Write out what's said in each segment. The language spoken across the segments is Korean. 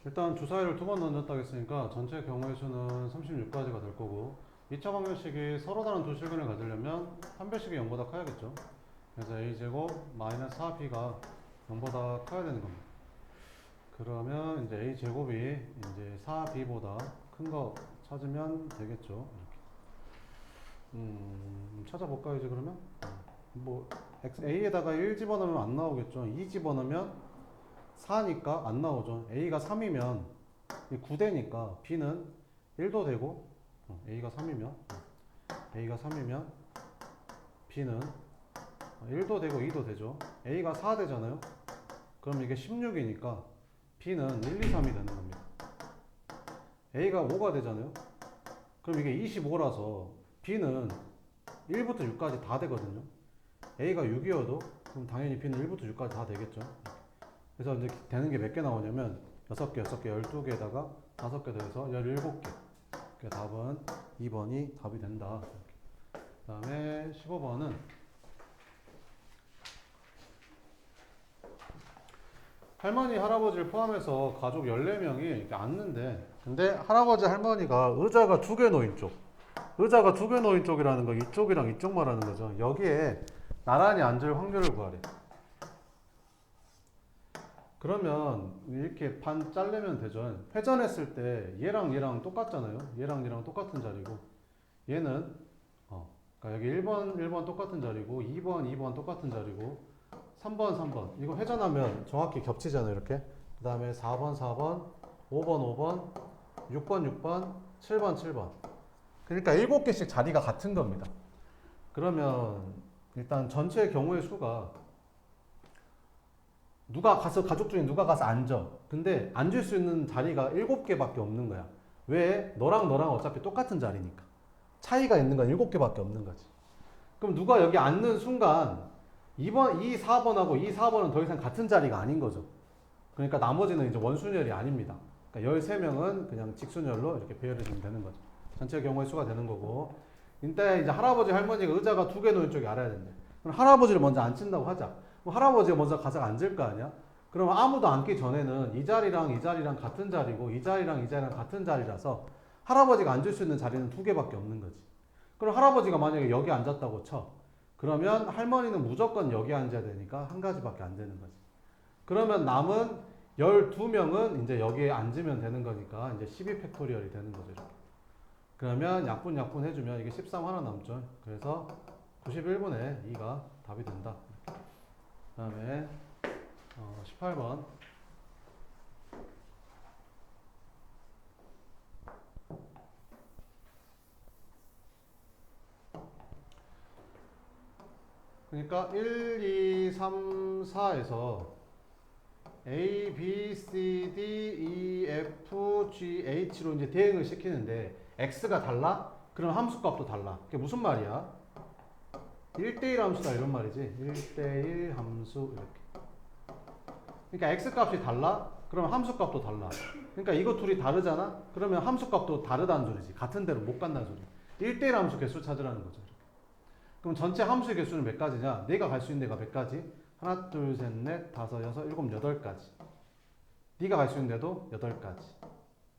일단 주사위를 두 번 던졌다고 했으니까 전체 경우의 수는 36가지가 될 거고 2차 방정식이 서로 다른 두 실근을 가지려면 한 별씩이 0보다 커야겠죠. 그래서 a제곱 마이너스 4b가 0보다 커야 되는 겁니다. 그러면 이제 a제곱이 이제 4b보다 큰 거 찾으면 되겠죠. 찾아볼까요 이제 그러면? 뭐 a에다가 1 집어넣으면 안 나오겠죠. 2 집어넣으면 4니까 안 나오죠. a가 3이면 9대니까 b는 1도 되고 a가 3이면 b는 1도 되고 2도 되죠. a가 4 되잖아요. 그럼 이게 16이니까 b는 1, 2, 3이 되는 겁니다. a가 5가 되잖아요. 그럼 이게 25라서 b는 1부터 6까지 다 되거든요. a가 6이어도 그럼 당연히 b는 1부터 6까지 다 되겠죠. 그래서 이제 되는 게 몇 개 나오냐면 6개, 6개, 12개에다가 5개 더해서 17개. 그 답은 2번이 답이 된다. 그 다음에 15번은 할머니, 할아버지를 포함해서 가족 14명이 이렇게 앉는데 근데 할아버지, 할머니가 의자가 2개 놓인 쪽 의자가 2개 놓인 쪽이라는 거 이쪽이랑 이쪽 말하는 거죠. 여기에 나란히 앉을 확률을 구하래. 그러면 이렇게 반 자르면 되죠. 회전했을 때 얘랑 똑같잖아요. 얘랑 똑같은 자리고 얘는 그러니까 여기 1번 똑같은 자리고 2번 똑같은 자리고 3번 이거 회전하면 정확히 겹치잖아요. 이렇게 그 다음에 4번 5번 6번 7번 그러니까 7개씩 자리가 같은 겁니다. 그러면 일단 전체 경우의 수가 누가 가서 가족 중에 누가 가서 앉아. 근데 앉을 수 있는 자리가 7개밖에 없는 거야. 왜? 너랑 어차피 똑같은 자리니까. 차이가 있는 건 7개밖에 없는 거지. 그럼 누가 여기 앉는 순간 4번하고 4번은 더 이상 같은 자리가 아닌 거죠. 그러니까 나머지는 이제 원순열이 아닙니다. 그러니까 13명은 그냥 직순열로 이렇게 배열해주면 되는 거죠. 전체 경우의 수가 되는 거고. 이때 이제 할아버지, 할머니가 의자가 2개 놓인 쪽이 알아야 된대. 그럼 할아버지를 먼저 앉힌다고 하자. 그럼 할아버지가 먼저 가서 앉을 거 아니야? 그러면 아무도 앉기 전에는 이 자리랑 같은 자리고 이 자리랑 같은 자리라서 할아버지가 앉을 수 있는 자리는 2개밖에 없는 거지. 그럼 할아버지가 만약에 여기 앉았다고 쳐. 그러면 할머니는 무조건 여기 앉아야 되니까 한 가지밖에 안 되는 거지. 그러면 남은 12명은 이제 여기에 앉으면 되는 거니까 이제 12팩토리얼이 되는 거죠. 이렇게. 그러면 약분 해주면 이게 13 하나 남죠. 그래서 91분의 2가 답이 된다. 그 다음에 18번. 그러니까 1, 2, 3, 4에서 A, B, C, D, E, F, G, H로 이제 대응을 시키는데 X가 달라? 그럼 함수값도 달라. 그게 무슨 말이야? 1대1 함수다 이런 말이지. 1대1 함수 이렇게. 그러니까 X값이 달라? 그럼 함수값도 달라. 그러니까 이거 둘이 다르잖아? 그러면 함수값도 다르다는 소리지. 같은 데로 못 간다는 소리. 1대1 함수 개수 찾으라는 거죠. 그럼 전체 함수의 개수는 몇 가지냐? 내가 갈 수 있는 데가 몇 가지? 하나, 둘, 셋, 넷, 다섯, 여섯, 일곱, 8가지. 네가 갈 수 있는 데도 8가지.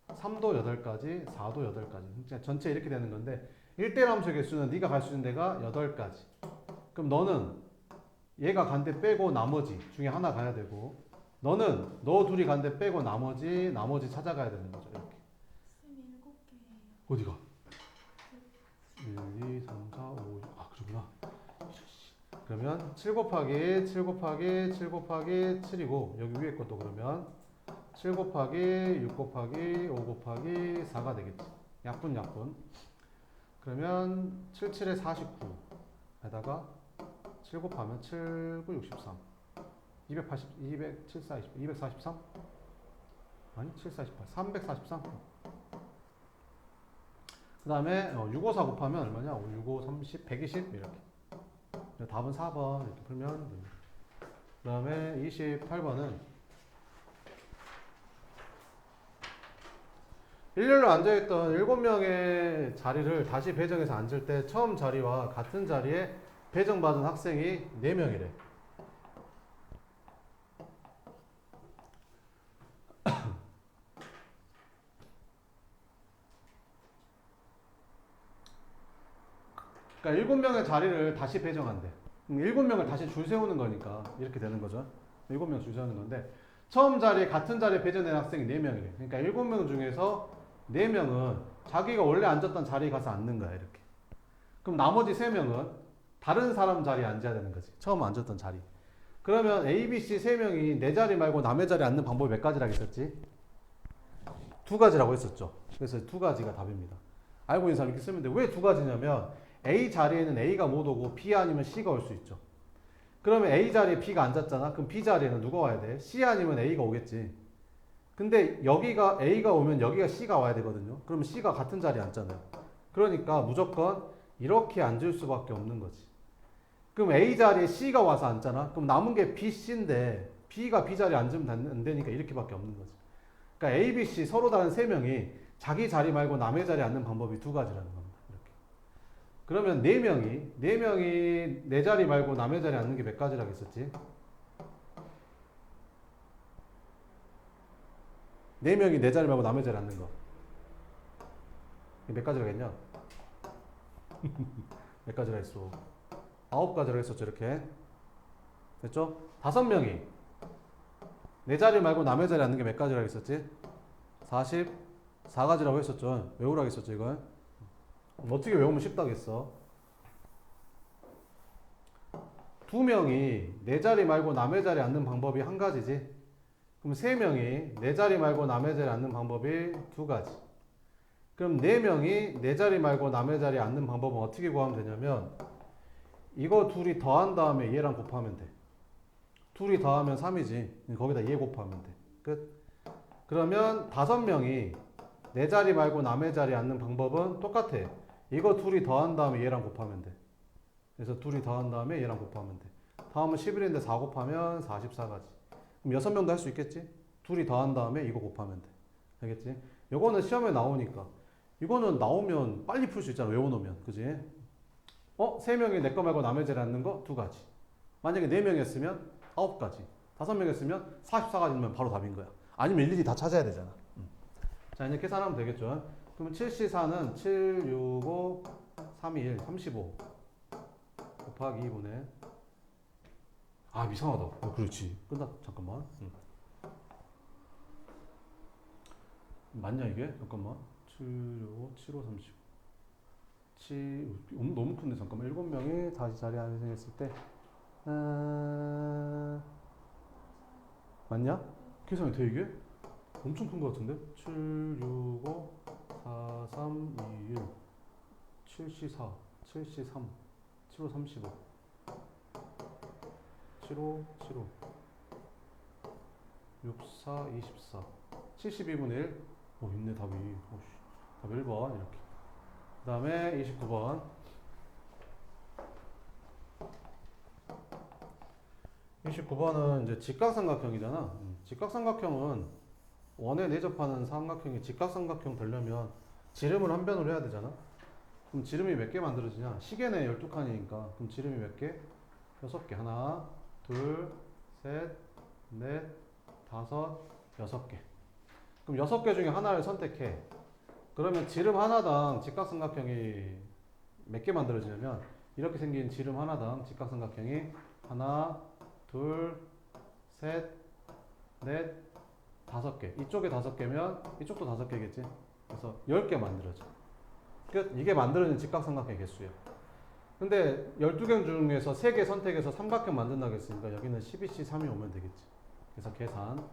3도 8가지, 4도 8가지. 전체 이렇게 되는 건데 1대1 함수의 개수는 네가 갈 수 있는 데가 8가지. 그럼 너는 얘가 간 데 빼고 나머지 중에 하나 가야 되고 너는 너 둘이 간 데 빼고 나머지 찾아가야 되는 거죠. 이렇게. 쌤 7개예요. 어디가? 1, 2, 3, 4, 5, 6. 아, 그러구나. 그러면 7 곱하기 7 곱하기 7 곱하기 7이고 여기 위에 것도 그러면 7 곱하기 6 곱하기 5 곱하기 4가 되겠지. 약분. 그러면 7, 7에 49에다가 7 곱하면 7, 9, 63. 7, 4, 20, 243? 아니, 7, 4, 18. 343. 그 다음에 6, 5, 4 곱하면 얼마냐? 6, 5, 30, 120 이렇게. 답은 4번 이렇게 풀면 됩니다. 그 다음에 28번은 일렬로 앉아있던 7명의 자리를 다시 배정해서 앉을 때 처음 자리와 같은 자리에 배정받은 학생이 4명이래. 그러니까 7명의 자리를 다시 배정한대. 7명을 다시 줄 세우는 거니까 이렇게 되는 거죠. 7명 줄 세우는 건데 처음 자리에 같은 자리에 배정된 학생이 4명이래. 그러니까 7명 중에서 4명은 자기가 원래 앉았던 자리에 가서 앉는 거야. 이렇게. 그럼 나머지 3명은 다른 사람 자리에 앉아야 되는 거지. 처음 앉았던 자리. 그러면 A, B, C 3명이 내 자리 말고 남의 자리에 앉는 방법이 몇 가지라고 했었지? 2가지라고 했었죠. 그래서 2가지가 답입니다. 알고 있는 사람 이렇게 쓰면 돼. 왜 2가지냐면 A 자리에는 A가 못 오고 B 아니면 C가 올 수 있죠. 그러면 A 자리에 B가 앉았잖아. 그럼 B 자리에는 누가 와야 돼? C 아니면 A가 오겠지. 근데 여기가 A가 오면 여기가 C가 와야 되거든요. 그러면 C가 같은 자리에 앉잖아요. 그러니까 무조건 이렇게 앉을 수밖에 없는 거지. 그럼 A 자리에 C가 와서 앉잖아. 그럼 남은 게 B, C인데 B가 B 자리에 앉으면 안 되니까 이렇게밖에 없는 거지. 그러니까 A, B, C 서로 다른 3명이 자기 자리 말고 남의 자리에 앉는 방법이 2가지라는 겁니다. 이렇게. 그러면 4명이 내 자리 말고 남의 자리에 앉는 게 몇 가지라고 했었지? 4명이 내 자리 말고 남의 자리에 앉는 거. 몇 가지라고 했냐? 몇 가지라 했어? 9가지라고 했었죠. 이렇게. 됐죠? 5명이 내 자리 말고 남의 자리에 앉는 게 몇 가지라고 했었지? 44가지라고 했었죠. 외우라고 했었죠. 이걸. 어떻게 외우면 쉽다겠어? 2명이 내 자리 말고 남의 자리에 앉는 방법이 1가지지. 그럼 3명이 내 자리 말고 남의 자리에 앉는 방법이 2가지. 그럼 4명이 내 자리 말고 남의 자리에 앉는 방법은 어떻게 구하면 되냐면 이거 둘이 더한 다음에 얘랑 곱하면 돼. 둘이 더하면 3이지. 거기다 얘 곱하면 돼. 끝. 그러면 5명이 내 자리 말고 남의 자리에 앉는 방법은 똑같아. 이거 둘이 더한 다음에 얘랑 곱하면 돼. 그래서 둘이 더한 다음에 얘랑 곱하면 돼. 다음은 11인데 4 곱하면 44가지. 그럼 6명도 할 수 있겠지? 둘이 더한 다음에 이거 곱하면 돼. 알겠지? 요거는 시험에 나오니까. 이거는 나오면 빨리 풀 수 있잖아. 외워놓으면. 그지? 3명이 내 거 말고 남의 자리에 앉는 거 2가지. 만약에 4명이었으면 9가지. 5명이었으면 44가지면 바로 답인 거야. 아니면 일일이 다 찾아야 되잖아. 자, 이제 계산하면 되겠죠. 그러면 7C4는 7, 6, 5, 3, 2, 1, 35 곱하기 2분의 이상하다. 그렇지. 끝났. 잠깐만. 맞냐 이게? 잠깐만. 7, 6, 7, 5, 35 너무 큰데 잠깐만. 7명이 다시 자리에 앉았을 때 맞냐? 계산이 돼 이게? 엄청 큰 거 같은데? 7, 6, 5, 4, 3, 2, 1 7C4 7C3 7, 5, 35 7, 5, 7, 5 6, 4, 24 72분의 1 있네 답이. 답 1번 이렇게. 그 다음에 29번 29번은 이제 직각삼각형이잖아. 직각삼각형은 원에 내접하는 삼각형이 직각삼각형 되려면 지름을 한 변으로 해야 되잖아. 그럼 지름이 몇 개 만들어지냐? 시계네 12칸이니까. 그럼 지름이 몇 개? 6개. 하나, 둘, 셋, 넷, 다섯, 6개. 그럼 6개 중에 하나를 선택해. 그러면 지름 하나당 직각삼각형이 몇 개 만들어지냐면 이렇게 생긴 지름 하나당 직각삼각형이 하나, 둘, 셋, 넷, 5개. 이쪽에 5개면 이쪽도 5개겠지. 그래서 10개 만들어져. 끝. 이게 만들어진 직각삼각형의 개수야. 근데 12개 중에서 3개 선택해서 삼각형 만든다고 했으니까 여기는 12C3이 오면 되겠지. 그래서 계산.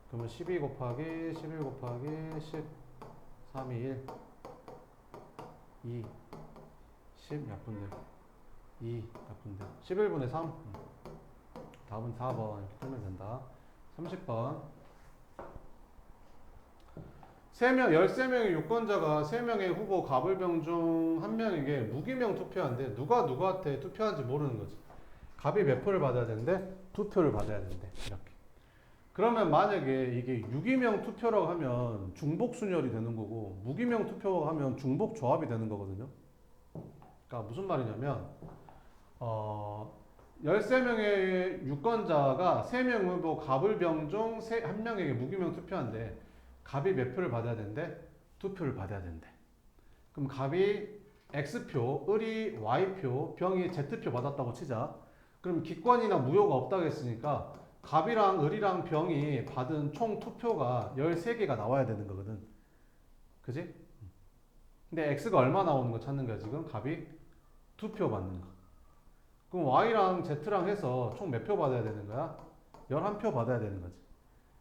그러면 12 곱하기 11 곱하기 10 3, 2, 1 2 10 약분데 2 약분데 11분의 3 답은 4번 이렇게 풀면 된다. 30번 13명의 유권자가 3명의 후보 갑을병 중 1명에게 무기명 투표한데 누가 누구한테 투표한지 모르는 거지. 갑이 몇 표를 받아야 되는데 2표를 받아야 되는데 이렇게. 그러면 만약에 이게 유기명 투표라고 하면 중복순열이 되는 거고 무기명 투표라고 하면 중복조합이 되는 거거든요. 그러니까 무슨 말이냐면 13명의 유권자가 3명 후보 갑을병 중 1명에게 무기명 투표한데 갑이 몇 표를 받아야 되는데 2표를 받아야 된대. 그럼 갑이 X표, 을이 Y표, 병이 Z표 받았다고 치자. 그럼 기권이나 무효가 없다고 했으니까 갑이랑 을이랑 병이 받은 총 투표가 13개가 나와야 되는 거거든. 그지? 근데 X가 얼마 나오는 거 찾는 거야, 지금? 갑이 2표 받는 거. 그럼 Y랑 Z랑 해서 총 몇 표 받아야 되는 거야? 11표 받아야 되는 거지.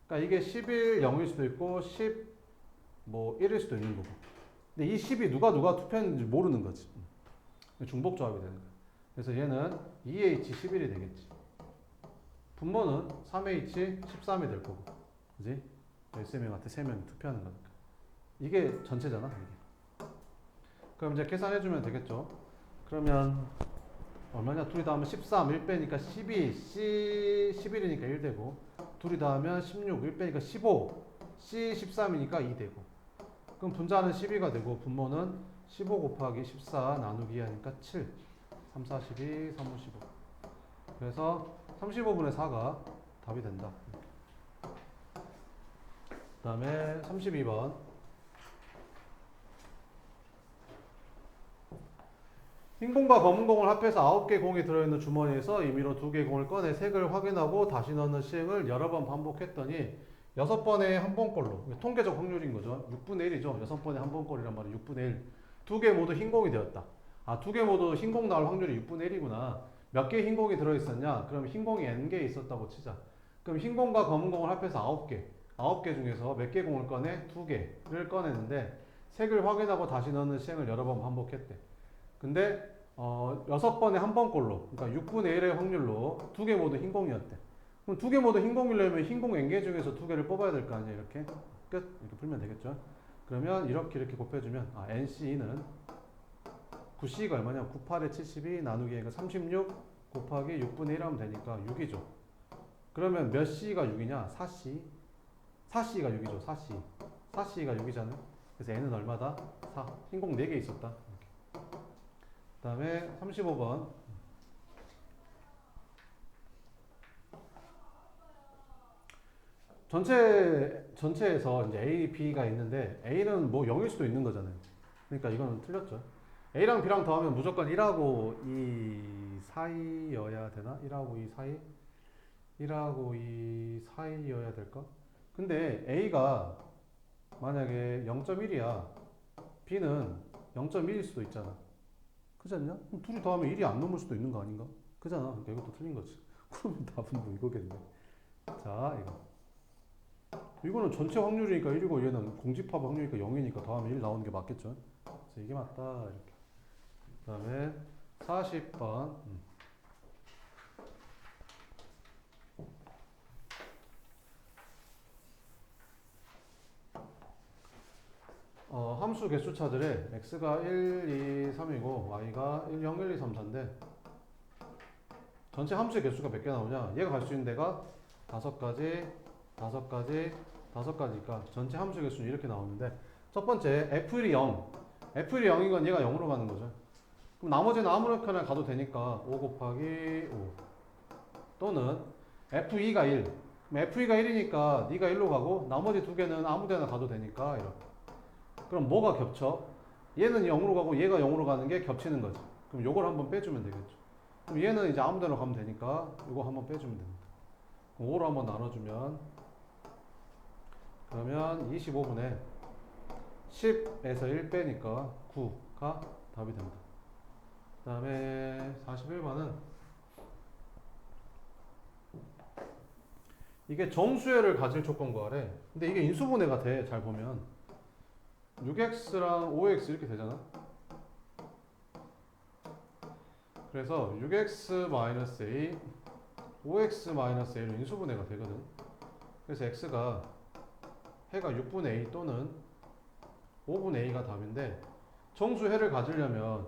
그러니까 이게 11, 0일 수도 있고 10, 뭐 1일 수도 있는 거고. 근데 이 10이 누가 투표했는지 모르는 거지. 중복 조합이 되는 거야. 그래서 얘는 2H11이 되겠지. 분모는 3H 13이 될 거고. 그지? 13명한테 3명이 투표하는 거니까. 이게 전체잖아, 이게. 그럼 이제 계산해주면 되겠죠. 그러면 얼마냐? 둘이 다 하면 13, 1 빼니까 12, C 11이니까 1 되고, 둘이 다 하면 16, 1 빼니까 15, C 13이니까 2 되고. 그럼 분자는 12가 되고, 분모는 15 곱하기 14 나누기 하니까 7. 3, 4, 12, 3, 5, 15. 그래서 35분의 4가 답이 된다. 그 다음에 32번. 흰 공과 검은 공을 합해서 9개 공이 들어있는 주머니에서 임의로 2개의 공을 꺼내 색을 확인하고 다시 넣는 시행을 여러 번 반복했더니 6번에 한 번꼴로, 통계적 확률인 거죠. 6분의 1이죠. 6번에 한 번꼴이란 말이에요. 6분의 1. 2개 모두 흰 공이 되었다. 아, 2개 모두 흰 공 나올 확률이 6분의 1이구나. 몇 개 흰 공이 들어있었냐? 그럼 흰 공이 n개 있었다고 치자. 그럼 흰 공과 검은 공을 합해서 9개. 9개 중에서 몇 개 공을 꺼내? 2개를 꺼내는데 색을 확인하고 다시 넣는 시행을 여러 번 반복했대. 근데 6번에 한 번꼴로, 그러니까 6분의 1의 확률로 2개 모두 흰 공이었대. 그럼 2개 모두 흰 공이려면 흰 공 n개 중에서 2개를 뽑아야 될 거 아니야. 이렇게 끝. 이렇게 풀면 되겠죠. 그러면 이렇게 곱해주면 NC는 9C가 얼마냐? 98에 72 나누기 36 곱하기 6분의 1 하면 되니까 6이죠. 그러면 몇 C가 6이냐? 4C. 4C가 6이죠. 4C. 4C가 6이잖아요. 그래서 N은 얼마다? 4. 흰공 4개 있었다. 그 다음에 35번. 전체에서 이제 A, B가 있는데 A는 뭐 0일 수도 있는 거잖아요. 그러니까 이거는 틀렸죠. A랑 B랑 더하면 무조건 1하고 2 사이여야 되나? 1하고 2 사이? 1하고 2 사이여야 될까? 근데 A가 만약에 0.1이야. B는 0.1일 수도 있잖아. 그렇지 않냐? 그럼 둘이 더하면 1이 안 넘을 수도 있는 거 아닌가? 그잖아. 그러니까 이것도 틀린 거지. 그러면 답은 뭐 이거겠네. 자, 이거는 전체 확률이니까 1이고 얘는 공집합 확률이니까 0이니까 더하면 1 나오는 게 맞겠죠? 그래서 이게 맞다. 이렇게. 그 다음에 40번. 함수 개수 차들에 x가 1, 2, 3이고 y가 1, 0, 1, 2, 3, 4인데 전체 함수의 개수가 몇 개 나오냐? 얘가 갈 수 있는 데가 5가지, 5가지, 5가지니까 전체 함수 개수는 이렇게 나오는데 첫 번째 f1이 0. f1이 0인 건 얘가 0으로 가는 거죠. 그럼 나머지는 아무렇게나 가도 되니까 5 곱하기 5 또는 f2가 1. 그럼 f2가 1이니까 네가 1로 가고 나머지 두 개는 아무 데나 가도 되니까 이렇게. 그럼 뭐가 겹쳐? 얘는 0으로 가고 얘가 0으로 가는 게 겹치는 거지. 그럼 요걸 한번 빼주면 되겠죠. 그럼 얘는 이제 아무 데나 가면 되니까 요거 한번 빼주면 됩니다. 그럼 5로 한번 나눠주면 그러면 25분에 10에서 1 빼니까 9가 답이 됩니다. 그 다음에 41번은 이게 정수회를 가질 조건 구하래. 근데 이게 인수분해가 돼. 잘 보면 6x랑 5x 이렇게 되잖아. 그래서 6x-a, 5x-a로 인수분해가 되거든. 그래서 x가 해가 6분의 a 또는 5분의 a가 답인데 정수해를 가지려면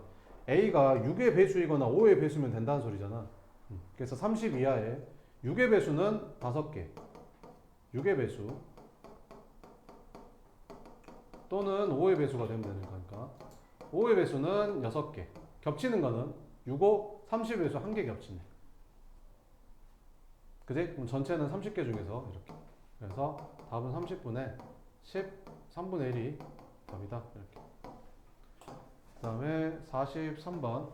a가 6의 배수이거나 5의 배수면 된다는 소리잖아. 그래서 30 이하에 6의 배수는 5개, 6의 배수 또는 5의 배수가 되면 되는 거니까 5의 배수는 6개, 겹치는 거는 6, 5, 30의 배수 1개 겹치네. 그지? 그럼 전체는 30개 중에서 이렇게. 그래서 답은 30분의 10, 3분의 1이 답이다. 이렇게. 그 다음에 43번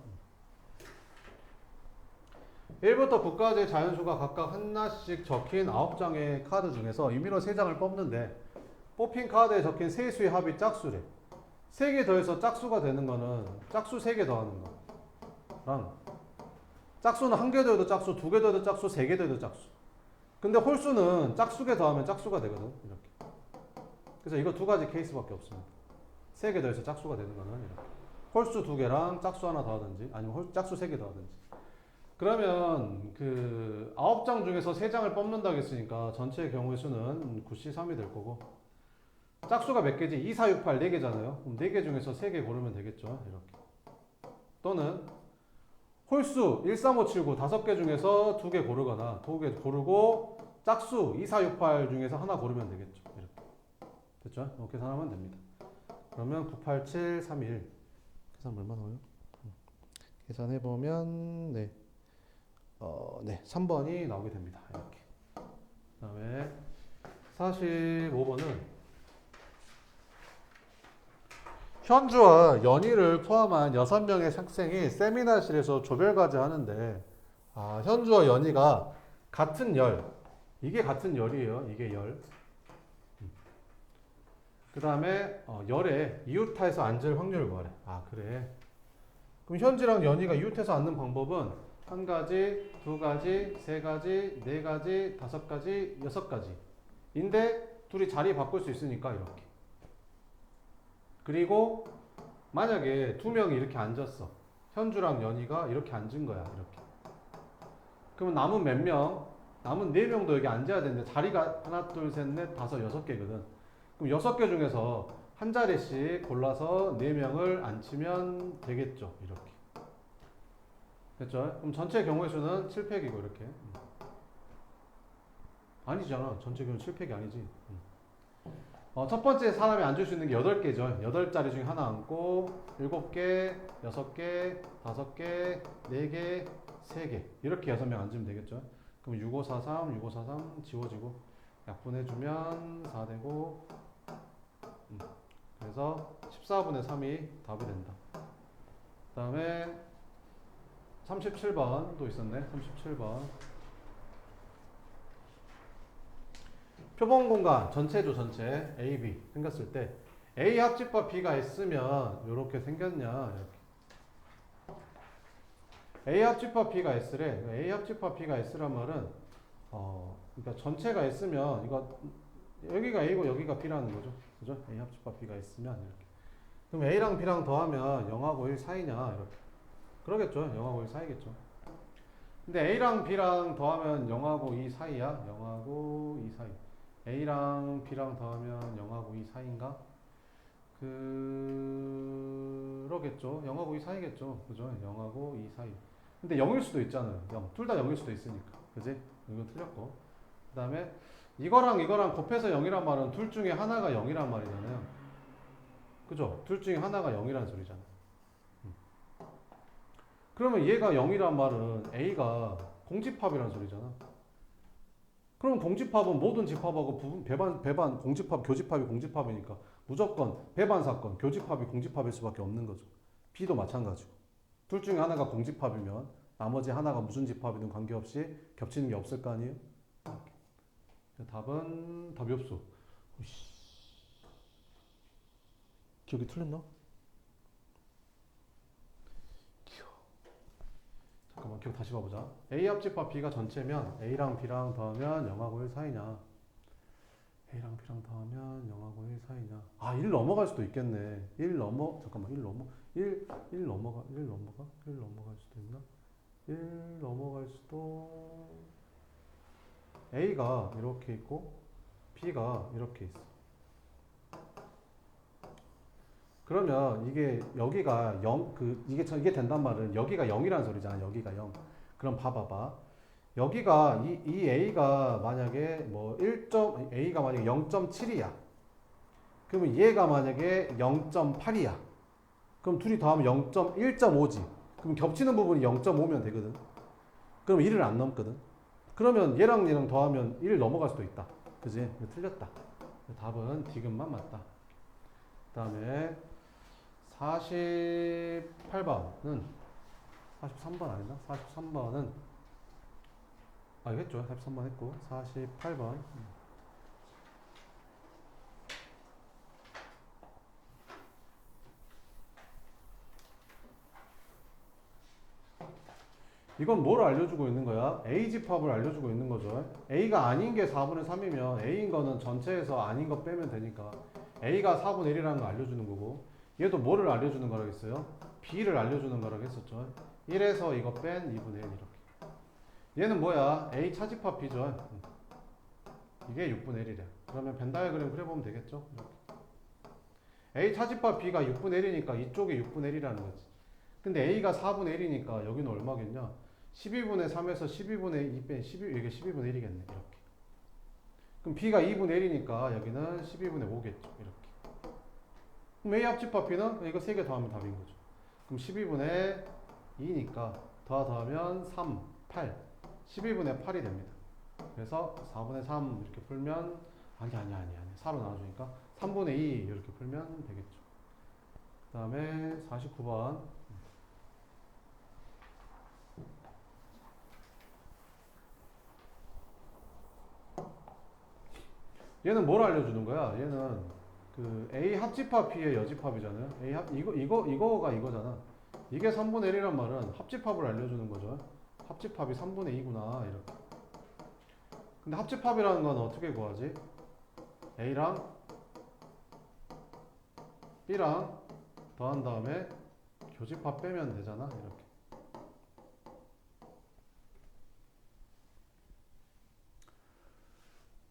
1부터 9까지의 자연수가 각각 하나씩 적힌 9장의 카드 중에서 임의로 3장을 뽑는데 뽑힌 카드에 적힌 세 수의 합이 짝수래. 3개 더해서 짝수가 되는 거는 짝수 3개 더하는 거랑 짝수는 1개 더해도 짝수, 2개 더해도 짝수, 3개 더해도 짝수. 근데 홀수는 짝수개 더하면 짝수가 되거든. 이렇게. 그래서 이거 두 가지 케이스밖에 없습니다. 3개 더해서 짝수가 되는 거는 이렇게. 홀수 2개랑 짝수 하나 더하든지 아니면 짝수 3개 더하든지. 그러면 그 9장 중에서 3장을 뽑는다고 했으니까 전체의 경우의 수는 9C3이 될 거고 짝수가 몇 개지? 2, 4, 6, 8 4개잖아요. 그럼 4개 중에서 3개 고르면 되겠죠. 이렇게. 또는 홀수 1, 3, 5, 7, 9 5개 중에서 2개 고르거나 2개 고르고 짝수 2, 4, 6, 8 중에서 하나 고르면 되겠죠. 이렇게. 됐죠? 이렇게 계산하면 됩니다. 그러면 9, 8, 7, 3, 1 계산 얼마 나와요? 계산해보면 네. 네, 3번이 나오게 됩니다. 이렇게. 그 다음에 45번은 현주와 연희를 포함한 6명의 학생이 세미나실에서 조별과제 하는데 현주와 연희가 같은 열, 이게 같은 열이에요. 이게 열. 그 다음에 열에 이웃타에서 앉을 확률을 구하래. 그래. 그럼 현지랑 연희가 이웃해서 앉는 방법은 1가지, 2가지, 3가지, 4가지, 5가지, 6가지인데 둘이 자리 바꿀 수 있으니까 이렇게. 그리고 만약에 2명이 이렇게 앉았어. 현주랑 연희가 이렇게 앉은 거야. 이렇게. 그러면 남은 몇 명? 남은 4명도 여기 앉아야 되는데 자리가 하나, 둘, 셋, 넷, 다섯, 6개거든. 그럼 6개 중에서 한 자리씩 골라서 4명을 앉히면 되겠죠. 이렇게. 됐죠? 그럼 전체 경우의 수는 7팩이고 이렇게. 아니잖아. 전체 경우 7팩이 아니지. 첫 번째 사람이 앉을 수 있는 게 8개죠. 8자리 중에 하나 앉고 7개, 6개, 5개, 4개, 3개 이렇게 6명 앉으면 되겠죠. 그럼 6543, 6543 지워지고 약분해주면 4되고 그래서 14분의 3이 답이 된다. 그 다음에 37번 또 있었네. 37번 표본 공간 전체죠. 전체 A, B 생겼을 때 A 합집합 B가 S면 이렇게 생겼냐 이렇게. A 합집합 B가 S래. A 합집합 B가 S란 말은 그러니까 전체가 S면 이거 여기가 A고 여기가 B라는 거죠. 그죠? A 합집합 B가 S면 이렇게. 그럼 A랑 B랑 더하면 0하고 1 사이냐 이렇게. 그러겠죠. 0하고 1 사이겠죠. 근데 A랑 B랑 더하면 0하고 2 사이야? 0하고 2 사이. A랑 B랑 더하면 0하고 2 사이인가? 그러겠죠. 0하고 2 사이겠죠. 그죠? 0하고 2 사이. 근데 0일 수도 있잖아요. 0. 둘 다 0일 수도 있으니까. 그지? 이건 틀렸고. 그 다음에 이거랑 이거랑 곱해서 0이란 말은 둘 중에 하나가 0이란 말이잖아요. 그죠? 둘 중에 하나가 0이란 소리잖아요. 그러면 얘가 0이란 말은 A가 공집합이란 소리잖아. 그럼 공집합은 모든 집합하고 배반, 공집합, 교집합이 공집합이니까 무조건 배반사건, 교집합이 공집합일 수밖에 없는 거죠. B도 마찬가지고. 둘 중에 하나가 공집합이면 나머지 하나가 무슨 집합이든 관계없이 겹치는 게 없을 거 아니에요? 답은 답이 없어. 기억이 틀렸나? 잠깐만 기억 다시 봐보자. A 합집합 B가 전체면 A랑 B랑 더하면 0하고 1 사이냐. A랑 B랑 더하면 0하고 1 사이냐. 1 넘어갈 수도 있겠네. 1 넘어갈 수도 있나? 1 넘어갈 수도 A가 이렇게 있고 B가 이렇게 있어. 그러면 이게 여기가 0, 이게 된단 말은 여기가 0이라는 소리잖아. 여기가 0. 그럼 봐봐봐. 여기가 이 A가 만약에 A가 만약에 0.7이야. 그러면 얘가 만약에 0.8이야. 그럼 둘이 더하면 1.5지. 그럼 겹치는 부분이 0.5면 되거든. 그럼 1을 안 넘거든. 그러면 얘랑 얘랑 더하면 1을 넘어갈 수도 있다. 그지? 틀렸다. 답은 디귿만 맞다. 그 다음에 48번은 43번 아닌가? 43번은 이거 했죠. 43번 했고 48번 이건 뭘 알려주고 있는 거야? A 집합을 알려주고 있는 거죠. A가 아닌 게 4분의 3이면 A인 거는 전체에서 아닌 거 빼면 되니까 A가 4분의 1이라는 거 알려주는 거고 얘도 뭐를 알려주는 거라고 했어요? B를 알려주는 거라고 했었죠. 1에서 이거 뺀 2분의 1 이렇게. 얘는 뭐야? A 차집합 B죠. 이게 6분의 1이래. 그러면 벤 다이어그램 그려보면 되겠죠? 이렇게. A 차집합 B가 6분의 1이니까 이쪽이 6분의 1이라는 거지. 근데 A가 4분의 1이니까 여기는 얼마겠냐? 12분의 3에서 12분의 2 뺀 12, 이게 12분의 1이겠네. 이렇게. 그럼 B가 2분의 1이니까 여기는 12분의 5겠죠. 이렇게. 그럼 A 합집합 B는 이거 3개 더하면 답인 거죠. 그럼 12분의 2니까 더하면 3, 8. 12분의 8이 됩니다. 그래서 4분의 3 이렇게 풀면 아니 4로 나눠주니까 3분의 2 이렇게 풀면 되겠죠. 그 다음에 49번 얘는 뭘 알려주는 거야? 얘는 그 A 합집합 B의 여집합이잖아요. A 합 이거가 이거잖아. 이게 3분의 1이란 말은 합집합을 알려주는 거죠. 합집합이 3분의 2구나 이렇게. 근데 합집합이라는 건 어떻게 구하지? A랑 B랑 더한 다음에 교집합 빼면 되잖아. 이렇게.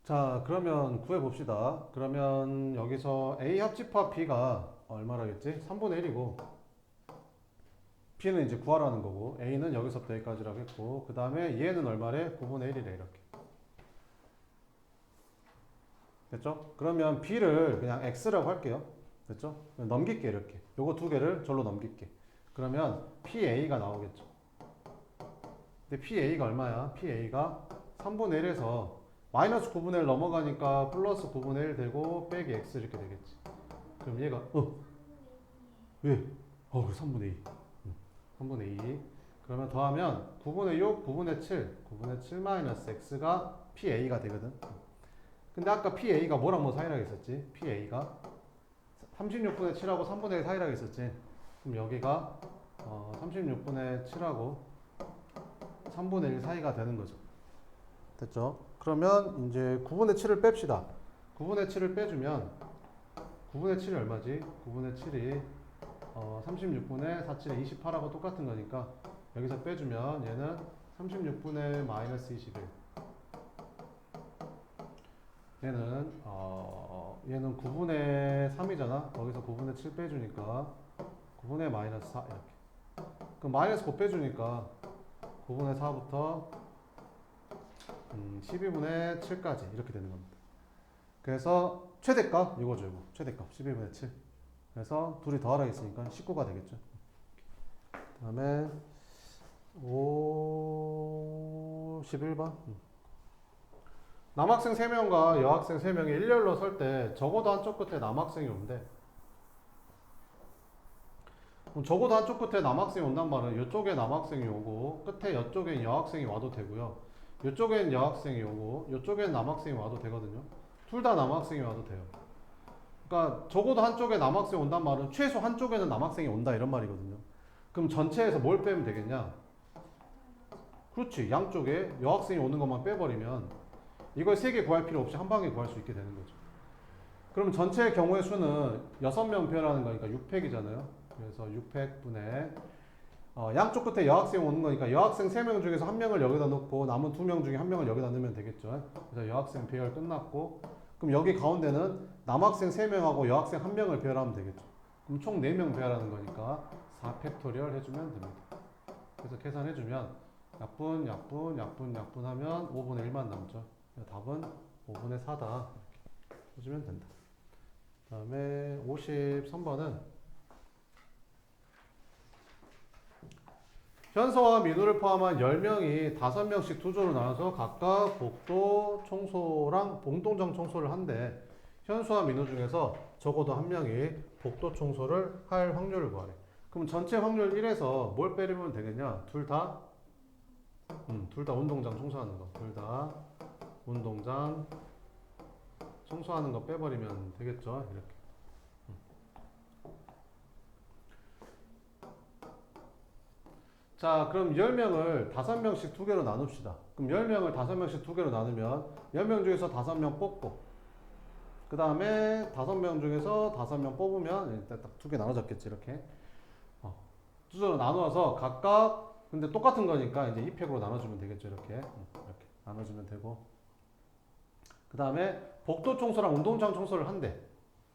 자, 그러면 구해봅시다. 그러면 여기서 A 합집합 B가 얼마라겠지? 3분의 1이고 B는 이제 구하라는 거고 A는 여기서부터 여기까지라고 했고 그 다음에 얘는 얼마래? 9분의 1이래 이렇게. 됐죠? 그러면 B를 그냥 X라고 할게요. 됐죠? 넘길게 이렇게. 요거 두 개를 절로 넘길게. 그러면 PA가 나오겠죠. 근데 PA가 얼마야? PA가 3분의 1에서 마이너스 9분의 1 넘어가니까 플러스 9분의 1 되고 빼기 X 이렇게 되겠지. 그럼 얘가 왜? 3분의 2. 3분의 2. 그러면 더하면 9분의 6, 9분의 7, 9분의 7 마이너스 X가 PA가 되거든. 근데 아까 PA가 뭐랑 뭐 사이라고 했었지? PA가 36분의 7하고 3분의 1 사이라고 했었지. 그럼 여기가 36분의 7하고 3분의 1 사이가 되는 거죠. 됐죠? 그러면 이제 9분의 7을 뺍시다. 9분의 7을 빼주면 9분의 7이 얼마지? 9분의 7이 36분의 4, 7에 28하고 똑같은 거니까 여기서 빼주면 얘는 36분의 마이너스 21. 얘는 9분의 3이잖아. 거기서 9분의 7 빼주니까 9분의 마이너스 4 이렇게. 그럼 마이너스 9 빼주니까 9분의 4부터 12분의 7까지 이렇게 되는 겁니다. 그래서 최대값 이거죠. 이거. 최대값 12분의 7. 그래서 둘이 더하라 했으니까 19가 되겠죠. 그 다음에 51번 남학생 3명과 여학생 3명이 일렬로 설 때 적어도 한쪽 끝에 남학생이 온대. 그럼 적어도 한쪽 끝에 남학생이 온단 말은 이쪽에 남학생이 오고 끝에 이쪽엔 여학생이 와도 되고요. 이쪽엔 여학생이 오고 이쪽엔 남학생이 와도 되거든요. 둘 다 남학생이 와도 돼요. 그러니까 적어도 한쪽에 남학생이 온단 말은 최소 한쪽에는 남학생이 온다 이런 말이거든요. 그럼 전체에서 뭘 빼면 되겠냐? 그렇지. 양쪽에 여학생이 오는 것만 빼버리면 이걸 3개 구할 필요 없이 한 방에 구할 수 있게 되는 거죠. 그럼 전체의 경우의 수는 6명 배열하는 거니까 6팩이잖아요. 그래서 6팩분의 양쪽 끝에 여학생 오는 거니까 여학생 3명 중에서 1명을 여기다 놓고 남은 2명 중에 1명을 여기다 넣으면 되겠죠. 그래서 여학생 배열 끝났고 그럼 여기 가운데는 남학생 3명하고 여학생 1명을 배열하면 되겠죠. 그럼 총 4명 배열하는 거니까 4팩토리얼 해주면 됩니다. 그래서 계산해주면 약분 하면 5분의 1만 남죠. 답은 5분의 4다. 이렇게 해주면 된다. 그 다음에 53번은 현서와 민우를 포함한 10명이 5명씩 두 조로 나눠서 각각 복도 청소랑 공동장 청소를 한대. 현수와 민호 중에서 적어도 한 명이 복도 청소를 할 확률을 구하래. 그럼 전체 확률 1에서 뭘 빼려면 되겠냐? 둘 다 운동장 청소하는 거. 둘 다 운동장 청소하는 거 빼버리면 되겠죠? 이렇게. 자, 그럼 10명을 5명씩 2개로 나눕시다. 그럼 10명을 5명씩 2개로 나누면 10명 중에서 5명 뽑고 그 다음에 5명 중에서 5명 뽑으면 일단 딱 2개 나눠졌겠지 이렇게. 수저로 나누어서 각각 근데 똑같은 거니까 이제 2팩으로 나눠주면 되겠죠 이렇게. 이렇게 나눠주면 되고 그 다음에 복도 청소랑 운동장 청소를 한대.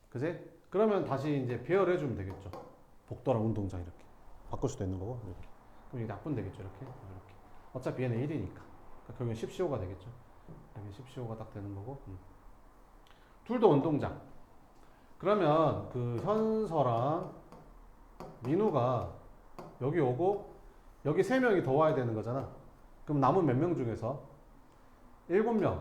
그지? 그러면 다시 이제 배열해주면 되겠죠. 복도랑 운동장 이렇게 바꿀 수도 있는 거고 이렇게. 그럼 이게 약분 되겠죠 이렇게. 이렇게. 어차피 얘는 1이니까 그러니까 결국엔 10CO가 되겠죠. 여기 10CO가 딱 되는 거고. 둘도 운동장. 그러면 그 현서랑 민우가 여기 오고 여기 3명이 더 와야 되는 거잖아. 그럼 남은 몇 명 중에서 7명.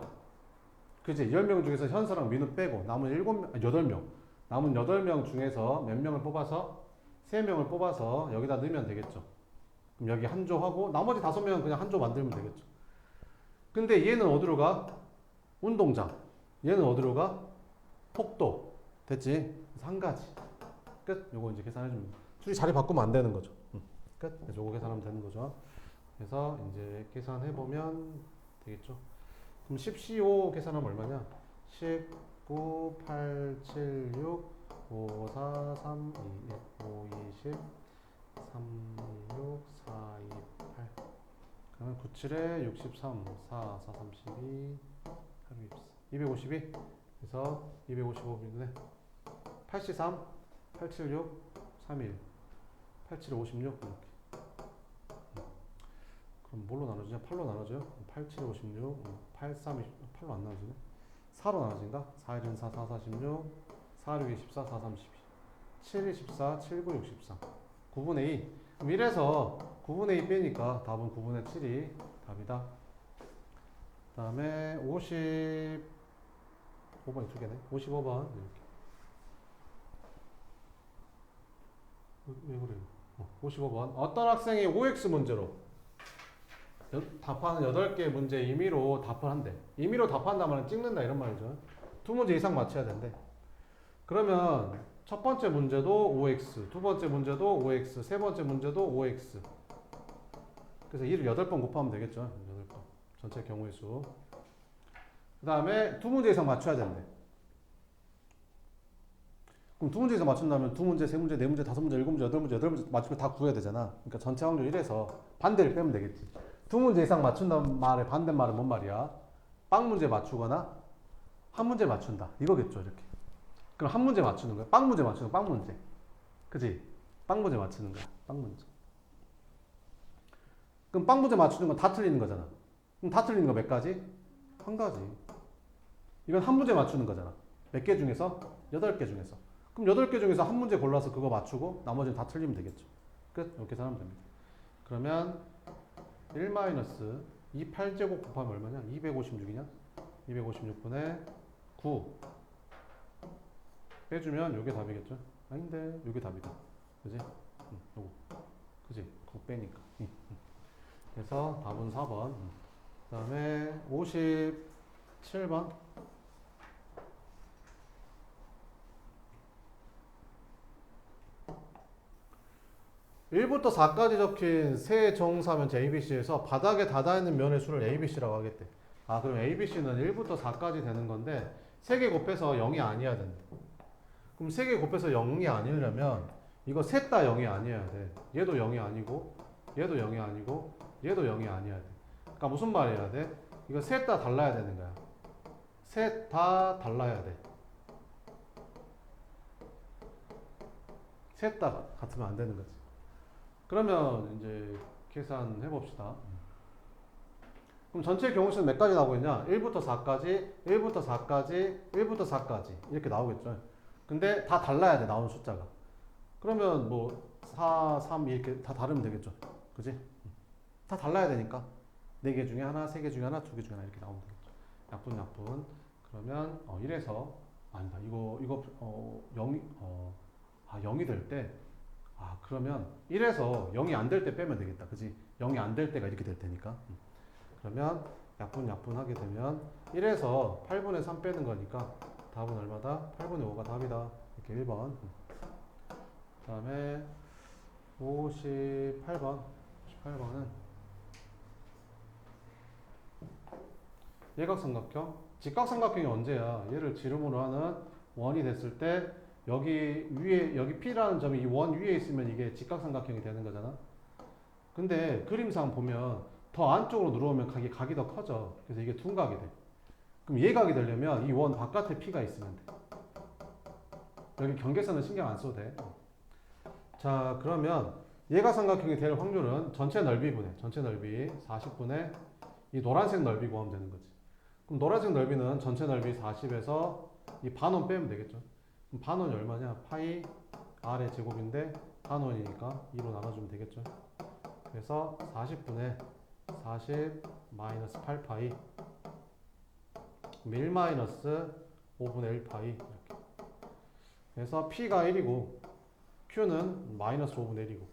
그치? 10명 중에서 현서랑 민우 빼고 남은 8명. 남은 8명 중에서 몇 명을 뽑아서 3명을 뽑아서 여기다 넣으면 되겠죠. 그럼 여기 한 조 하고 나머지 5명은 그냥 한 조 만들면 되겠죠. 근데 얘는 어디로 가? 운동장. 얘는 어디로 가? 폭도. 됐지? 그래서 한 가지. 끝. 요거 이제 계산해주면 돼. 둘이 자리 바꾸면 안 되는 거죠. 끝. 그래서 요거 계산하면 되는 거죠. 그래서 이제 계산해보면 되겠죠. 그럼 10CO 계산하면 얼마냐? 19, 8, 7, 6, 5, 4, 3, 2, 1, 5, 20, 3, 6, 4, 2, 8. 그러면 97에 63, 4, 4, 32, 8, 252. 그래서 255분에 83, 876, 31, 87, 56 이렇게. 그럼 뭘로 나눠지냐? 8로 나눠져요? 87, 56, 83, 8로 안 나눠지네? 4로 나눠진가? 4, 1은 4, 4, 46, 4, 6, 24, 4, 32, 7, 24, 7, 9, 63, 9분의 2. 그럼 1에서 9분의 2 빼니까 답은 9분의 7이 답이다. 그 다음에 55번이 2개네. 55번 이렇게. 왜 그래요? 55번. 어떤 학생이 OX 문제로 답하는 8개 문제 임의로 답을 한대. 임의로 답한다는 말은 찍는다 이런 말이죠. 2문제 이상 맞춰야 된대. 그러면 첫 번째 문제도 OX, 두 번째 문제도 OX, 세 번째 문제도 OX. 그래서 1을 8번 곱하면 되겠죠. 8번. 전체 경우의 수. 그 다음에 2문제 이상 맞춰야 된대. 그럼 2문제 이상 맞춘다면 2문제, 3문제, 4문제, 5문제, 7문제, 8문제, 8문제 맞추면 다 구해야 되잖아. 그러니까 전체 확률 1에서 반대를 빼면 되겠지. 2문제 이상 맞춘다는 말의 반대말은 뭔 말이야? 빵 문제 맞추거나 한 문제 맞춘다. 이거겠죠, 이렇게. 그럼 한 문제 맞추는 거야. 빵 문제 맞추는 거야. 빵 문제. 그지? 빵 문제 맞추는 거야. 빵 문제. 그럼 빵 문제 맞추는 건 다 틀리는 거잖아. 그럼 다 틀리는 거 몇 가지? 한 가지. 이건 한 문제 맞추는 거잖아. 몇 개 중에서? 8개 중에서. 그럼 8개 중에서 한 문제 골라서 그거 맞추고 나머지는 다 틀리면 되겠죠. 끝. 이렇게 계산하면 됩니다. 그러면 1-2 8제곱 곱하면 얼마냐? 256이냐? 256분의 9 빼주면 요게 답이겠죠? 아닌데 요게 답이다. 그지? 요거. 그지? 9 빼니까. 그래서 답은 4번. 그 다음에 57번. 1부터 4까지 적힌 세 정사면체 ABC에서 바닥에 닿아있는 면의 수를 ABC라고 하겠대. 아, 그럼 ABC는 1부터 4까지 되는 건데 3개 곱해서 0이 아니어야 된다. 그럼 3개 곱해서 0이 아니려면 이거 셋 다 0이 아니어야 돼. 얘도 0이 아니고 얘도 0이 아니고 얘도 0이 아니어야 돼. 그러니까 무슨 말이어야 돼? 이거 셋 다 달라야 되는 거야. 셋 다 달라야 돼. 셋 다 같으면 안 되는 거지. 그러면 이제 계산해 봅시다. 그럼 전체 경우수는 몇 가지 나오고 있냐? 1부터 4까지, 1부터 4까지, 1부터 4까지 이렇게 나오겠죠. 근데 다 달라야 돼, 나오는 숫자가. 그러면 뭐 4, 3 이렇게 다 다르면 되겠죠. 그지? 다 달라야 되니까 4개 중에 하나, 3개 중에 하나, 2개 중에 하나 이렇게 나오면 되겠죠. 약분. 그러면 1에서 아니다. 이거 0이 0이 될 때, 그러면 1에서 0이 안 될 때 빼면 되겠다. 그지? 0이 안 될 때가 이렇게 될 테니까. 그러면 약분 하게 되면 1에서 8분의 3 빼는 거니까 답은 얼마다? 8분의 5가 답이다. 이렇게 1번. 그 다음에 58번. 58번은 예각삼각형. 직각삼각형이 언제야? 얘를 지름으로 하는 원이 됐을 때 여기 위에 여기 P라는 점이 이 원 위에 있으면 이게 직각삼각형이 되는 거잖아. 근데 그림상 보면 더 안쪽으로 들어오면 각이 더 커져. 그래서 이게 둔각이 돼. 그럼 예각이 되려면 이 원 바깥에 P가 있으면 돼. 여기 경계선은 신경 안 써도 돼. 자, 그러면 예각삼각형이 될 확률은 전체 넓이분의 전체 넓이 40분의 이 노란색 넓이 구하면 되는 거지. 그럼 노란색 넓이는 전체 넓이 40에서 이 반원 빼면 되겠죠. 그럼 반원이 얼마냐? 파이 R의 제곱인데 반원이니까 2로 나눠주면 되겠죠. 그래서 40분의 40 마이너스 8파이 1 마이너스 5분의 1파이 이렇게. 그래서 P가 1이고 Q는 마이너스 5분의 1이고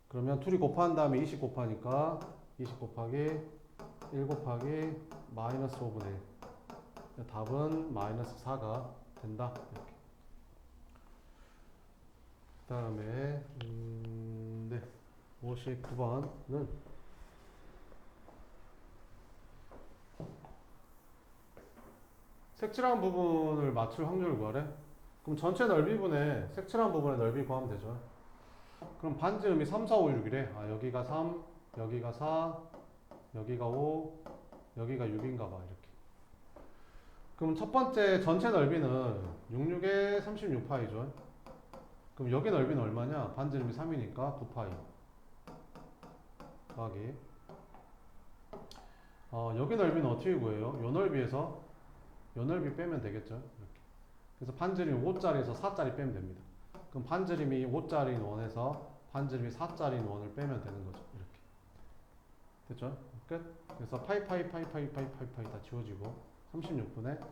그러면 둘이 곱한 다음에 20 곱하니까 20 곱하기 1 곱하기 마이너스 5분의 1 답은 마이너스 4가 된다 이렇게. 그 다음에 네 59번은 색칠한 부분을 맞출 확률을 구하래. 그럼 전체 넓이분의 색칠한 부분의 넓이 구하면 되죠. 그럼 반지름이 3, 4, 5, 6이래. 여기가 3, 여기가 4, 여기가 5, 여기가 6인가 봐. 이렇게. 그럼 첫 번째 전체 넓이는 66에 36파이죠. 그럼 여기 넓이는 얼마냐? 반지름이 3이니까 9파이. 더하기. 여기 넓이는 어떻게 구해요? 요 넓이에서 요 넓이 빼면 되겠죠. 이렇게. 그래서 반지름이 5짜리에서 4짜리 빼면 됩니다. 그럼 반지름이 5짜리인 원에서 반지름이 4짜리인 원을 빼면 되는 거죠. 이렇게. 됐죠? 끝. 그래서 파이 다 지워지고 36분의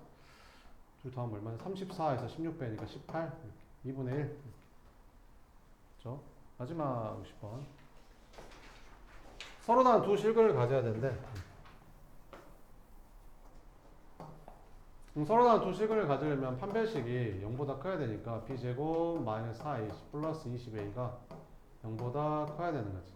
둘 더하면 얼마냐? 34에서 16 빼니까 18 이렇게. 2분의 1 이렇게. 그렇죠? 마지막 60번. 서로 다른 두 실근을 가져야 되는데 서로 다른 두 식을 가지려면 판별식이 0보다 커야 되니까 b제곱 마이너스 4ac 플러스 20a가 0보다 커야 되는 거지.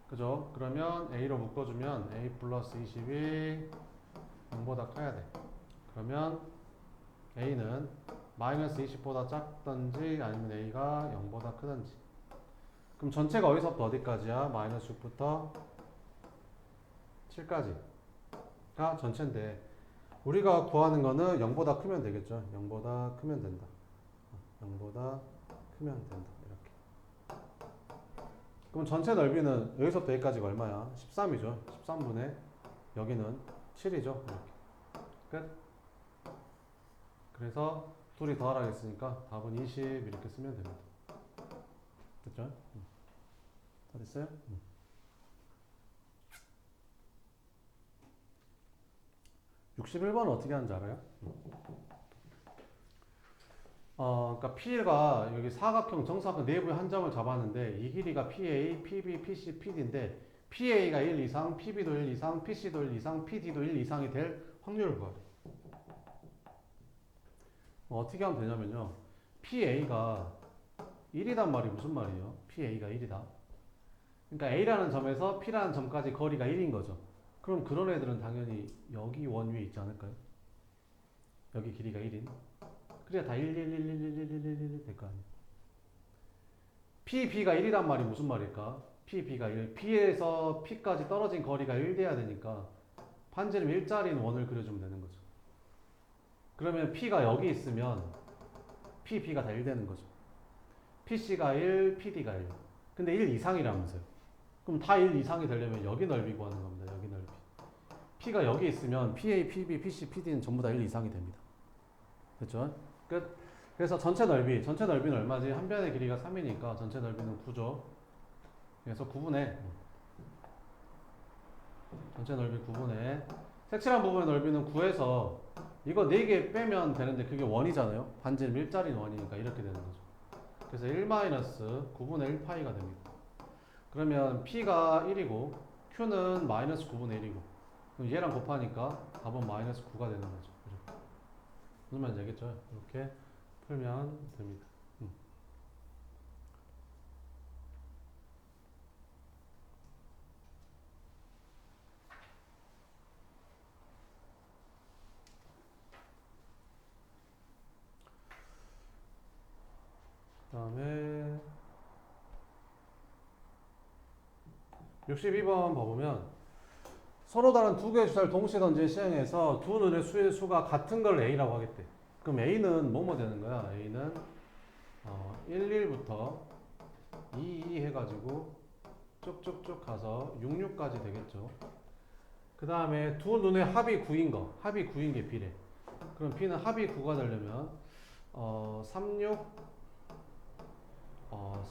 그죠? 그러면 a로 묶어주면 a 플러스 20이 0보다 커야 돼. 그러면 a는 마이너스 20보다 작든지 아니면 a가 0보다 크든지. 그럼 전체가 어디서부터 어디까지야? 마이너스 6부터 7까지가 전체인데 우리가 구하는 거는 0보다 크면 되겠죠. 0보다 크면 된다. 0보다 크면 된다. 이렇게. 그럼 전체 넓이는 여기서부터 여기까지가 얼마야? 13이죠. 13분의 여기는 7이죠. 이렇게. 끝. 그래서 둘이 더하라겠으니까 답은 20 이렇게 쓰면 됩니다. 됐죠? 다 됐어요? 61번은 어떻게 하는지 알아요? 그러니까 P가 여기 사각형, 정사각형 내부의 한 점을 잡았는데 이 길이가 PA, PB, PC, PD인데 PA가 1 이상, PB도 1 이상, PC도 1 이상, PD도 1 이상이 될 확률을 구하래. 어떻게 하면 되냐면요. PA가 1이단 말이 무슨 말이에요? PA가 1이다. 그러니까 A라는 점에서 P라는 점까지 거리가 1인 거죠. 그럼 그런 애들은 당연히 여기 원 위에 있지 않을까요? 여기 길이가 1인. 그래야 다 1, 1, 1, 1, 1, 1, 1, 1, 1 될 거 아니에요. PB가 1이란 말이 무슨 말일까? PB가 1. B에서 P까지 떨어진 거리가 1 돼야 되니까 반지름 1짜리인 원을 그려주면 되는 거죠. 그러면 P가 여기 있으면 PB가 다 1 되는 거죠. PC가 1, PD가 1. 근데 1 이상이라면서요. 그럼 다 1 이상이 되려면 여기 넓이 구하는 겁니다. 여기 넓이. P가 여기 있으면 PA, PB, PC, PD는 전부 다 1 이상이 됩니다. 됐죠? 끝. 그래서 전체 넓이는 얼마지? 한 변의 길이가 3이니까 전체 넓이는 9죠. 그래서 9분의 전체 넓이 9분의 색칠한 부분의 넓이는 9에서 이거 4개 빼면 되는데 그게 원이잖아요. 반지름 일자리는 원이니까 이렇게 되는 거죠. 그래서 1-9분의 1파이가 됩니다. 그러면 P가 1이고 Q는 마이너스 9분의 1이고 그럼 얘랑 곱하니까 답은 마이너스 9가 되는 거죠. 이렇게. 무슨 말인지 알겠죠? 이렇게 풀면 됩니다. 그 다음에 62번 봐보면 서로 다른 두 개의 주사를 동시에 던진 시행에서 두 눈의 수의 수가 같은 걸 A라고 하겠대. 그럼 A는 뭐뭐 되는 거야? A는 1, 1부터 2, 2 해가지고 쭉쭉쭉 가서 6, 6까지 되겠죠. 그 다음에 두 눈의 합이 9인 거, 합이 9인 게 B래. 그럼 B는 합이 9가 되려면 3, 6,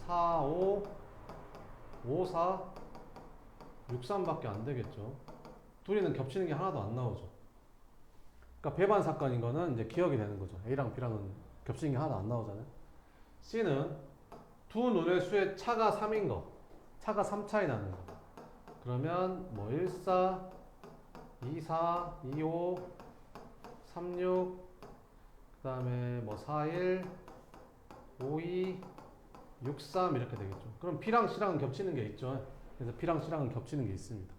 4, 5, 5, 4, 6, 3밖에 안 되겠죠. 둘이는 겹치는 게 하나도 안 나오죠. 그러니까 배반 사건인 거는 이제 기억이 되는 거죠. A랑 B랑은 겹치는 게 하나도 안 나오잖아요. C는 두 눈의 수의 차가 3인 거, 차가 3차이 나는 거. 그러면 뭐 1, 4, 2, 4, 2, 5, 3, 6, 그 다음에 뭐 4, 1, 5, 2, 6, 3 이렇게 되겠죠. 그럼 B랑 C랑은 겹치는 게 있죠. 그래서 B랑 C랑은 겹치는 게 있습니다.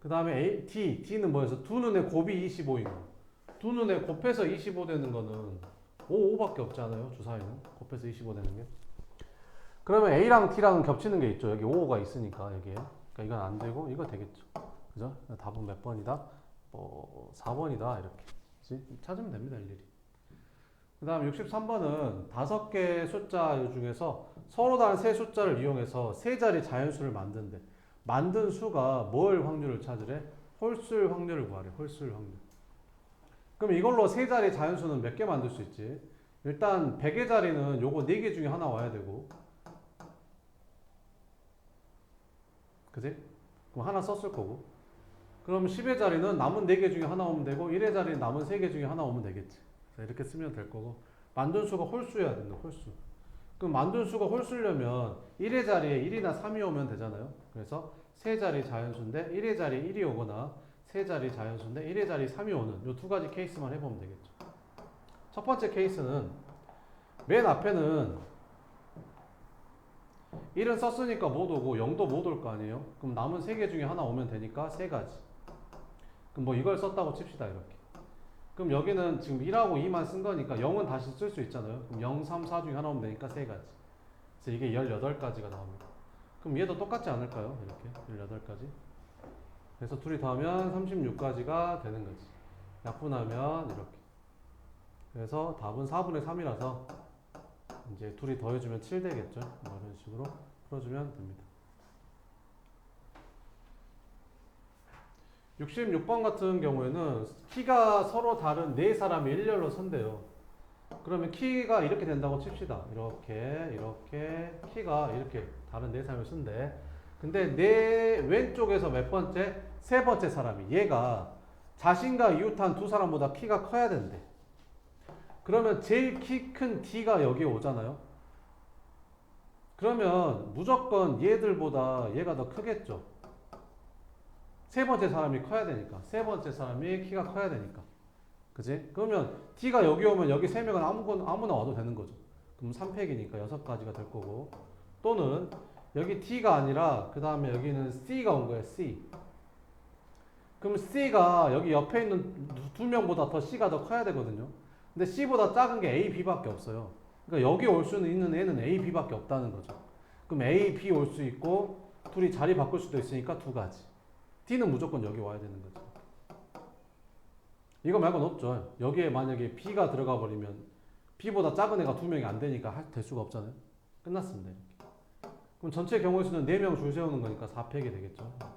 그 다음에 D는 뭐였어? 두 눈의 곱이 25인 거. 두 눈의 곱해서 25 되는 거는 5, 5밖에 없잖아요. 주사위는. 곱해서 25 되는 게. 그러면 A랑 T랑은 겹치는 게 있죠. 여기 5가 있으니까 여기에. 그러니까 이건 안 되고 이거 되겠죠. 그죠? 답은 몇 번이다? 4번이다. 이렇게. 그치? 찾으면 됩니다. 일일이. 그 다음 63번은 5개의 숫자 중에서 서로 다른 세 숫자를 이용해서 세 자리 자연수를 만든대. 만든 수가 뭘 확률을 찾으래? 홀수일 확률을 구하래. 홀수일 확률. 그럼 이걸로 세 자리 자연수는 몇 개 만들 수 있지? 일단 100의 자리는 요거 4개 중에 하나 와야 되고, 그지? 그럼 하나 썼을 거고. 그럼 10의 자리는 남은 4개 중에 하나 오면 되고 1의 자리는 남은 3개 중에 하나 오면 되겠지. 이렇게 쓰면 될 거고, 만든 수가 홀수여야 된다. 홀수. 그럼 만든 수가 홀수려면 1의 자리에 1이나 3이 오면 되잖아요. 그래서 세 자리 자연수인데 1의 자리에 1이 오거나 세 자리 자연수인데 1의 자리에 3이 오는 이 두 가지 케이스만 해보면 되겠죠. 첫 번째 케이스는 맨 앞에는 1은 썼으니까 못 오고 0도 못 올 거 아니에요. 그럼 남은 3개 중에 하나 오면 되니까 3가지. 그럼 뭐 이걸 썼다고 칩시다. 이렇게. 그럼 여기는 지금 1하고 2만 쓴 거니까 0은 다시 쓸 수 있잖아요. 그럼 0, 3, 4 중에 하나 오면 되니까 3가지. 그래서 이게 18가지가 나옵니다. 그럼 얘도 똑같지 않을까요? 이렇게 18가지. 그래서 둘이 더하면 36가지가 되는 거지. 약분하면 이렇게. 그래서 답은 4분의 3이라서 이제 둘이 더해주면 7 되겠죠. 뭐 이런 식으로 풀어주면 됩니다. 66번 같은 경우에는 키가 서로 다른 네 사람이 일렬로 선대요. 그러면 키가 이렇게 된다고 칩시다. 이렇게 키가 이렇게 다른 네 사람이 쓴대. 근데 내 왼쪽에서 몇 번째? 세 번째 사람이 얘가 자신과 이웃한 두 사람보다 키가 커야 된대. 그러면 제일 키 큰 D가 여기에 오잖아요. 그러면 무조건 얘들보다 얘가 더 크겠죠. 세 번째 사람이 커야 되니까. 세 번째 사람이 키가 커야 되니까. 그지? 그러면 D가 여기 오면 여기 세 명은 아무나 와도 되는 거죠. 그럼 3팩이니까 6가지가 될 거고. 또는 여기 T가 아니라 그 다음에 여기는 C가 온 거예요. C. 그럼 C가 여기 옆에 있는 두 명보다 더 C가 더 커야 되거든요. 근데 C보다 작은 게 A, B밖에 없어요. 그러니까 여기 올 수 있는 애는 A, B밖에 없다는 거죠. 그럼 A, B 올 수 있고 둘이 자리 바꿀 수도 있으니까 2가지. D는 무조건 여기 와야 되는 거죠. 이거 말고는 없죠. 여기에 만약에 B가 들어가 버리면 B보다 작은 애가 2명이 안 되니까 될 수가 없잖아요. 끝났습니다. 이렇게. 그럼 전체 경우의 수는 4명 줄 세우는 거니까 4팩이 되겠죠. 이렇게.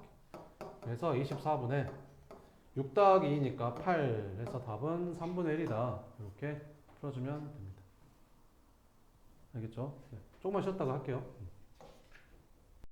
그래서 24분에 6 더하기 2니까 8 해서 답은 3분의 1이다. 이렇게 풀어주면 됩니다. 알겠죠? 네. 조금만 쉬었다가 할게요.